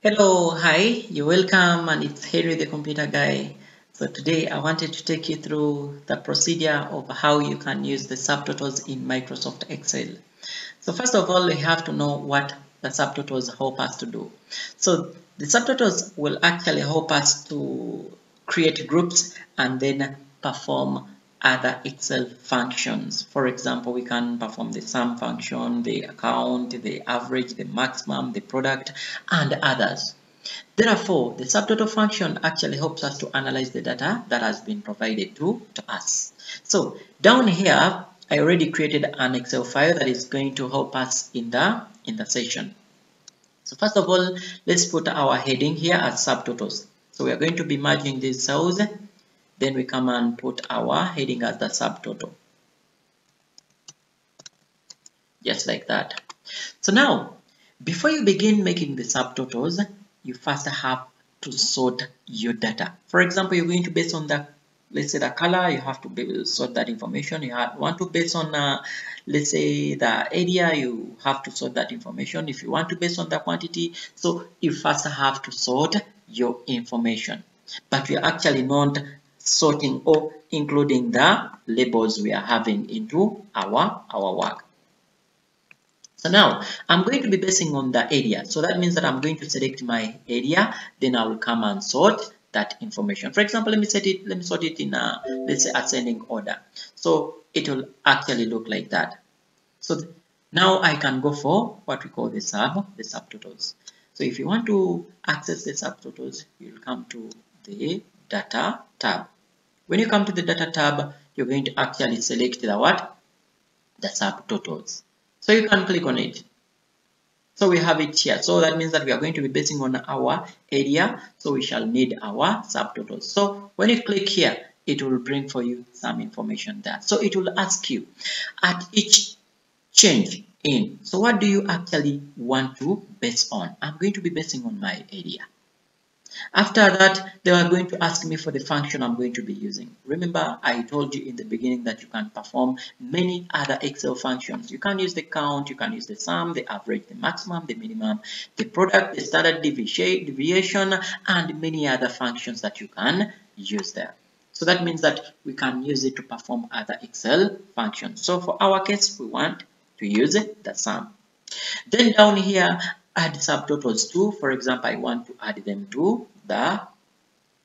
Hello, hi, you're welcome, and it's Henry the computer guy. So today I wanted to take you through the procedure of how you can use the subtotals in Microsoft Excel. So first of all, we have to know what the subtotals help us to do. So the subtotals will actually help us to create groups and then perform other Excel functions. For example, we can perform the sum function, the count, the average, the maximum, the product, and others. Therefore, the subtotal function actually helps us to analyze the data that has been provided to us. So down here, I already created an Excel file that is going to help us in the session. So first of all, let's put our heading here as subtotals. So we are going to be merging these cells. Then we come and put our heading as the subtotal. Just like that. So now, before you begin making the subtotals, you first have to sort your data. For example, you're going to base on the, let's say the color, you have to sort that information. You want to base on, let's say the area, you have to sort that information. If you want to base on the quantity, so you first have to sort your information. But we're actually not sorting or including the labels we are having into our work. So now I'm going to be basing on the area. So that means that I'm going to select my area, then I will come and sort that information. For example, let me sort it in let's say ascending order. So it will actually look like that. So now I can go for what we call the subtotals. So if you want to access the subtotals, you'll come to the data tab. When you come to the data tab, you're going to actually select the what? The subtotals. So you can click on it. So we have it here. So that means that we are going to be basing on our area. So we shall need our subtotals. So when you click here, it will bring for you some information there. So it will ask you at each change in. So what do you actually want to base on? I'm going to be basing on my area. After that, they are going to ask me for the function I'm going to be using. Remember, I told you in the beginning that you can perform many other Excel functions. You can use the count, you can use the sum, the average, the maximum, the minimum, the product, the standard deviation, and many other functions that you can use there. So that means that we can use it to perform other Excel functions. So for our case, we want to use the sum. Then down here, add subtotals too. For example, I want to add them to the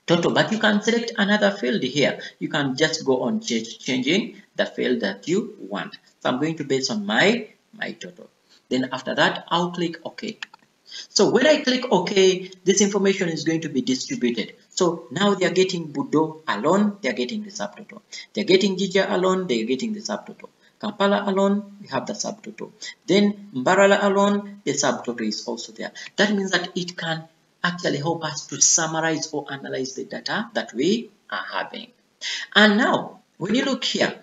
total, but you can select another field here. You can just go on changing the field that you want. So I'm going to base on my total. Then after that, I'll click OK. So when I click OK, this information is going to be distributed. So now they are getting Budo alone, they are getting the subtotal. They are getting Jija alone, they are getting the subtotal. Kampala alone, we have the subtotal. Then Mbarala alone, the subtotal is also there. That means that it can actually help us to summarize or analyze the data that we are having. And now, when you look here,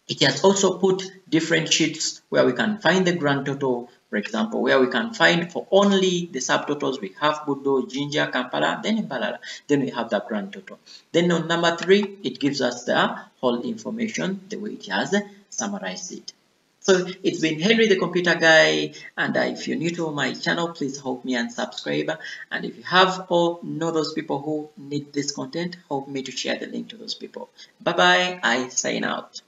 it has also put different sheets where we can find the grand total, for example, where we can find for only the subtotals, we have Budo, Jinja, Kampala, then Mbalala, then we have the grand total. Then on number 3, it gives us the whole information, the way it has summarized it. So it's been Henry the computer guy, and if you're new to my channel, please help me and subscribe. And if you have or know those people who need this content, help me to share the link to those people. Bye bye, I sign out.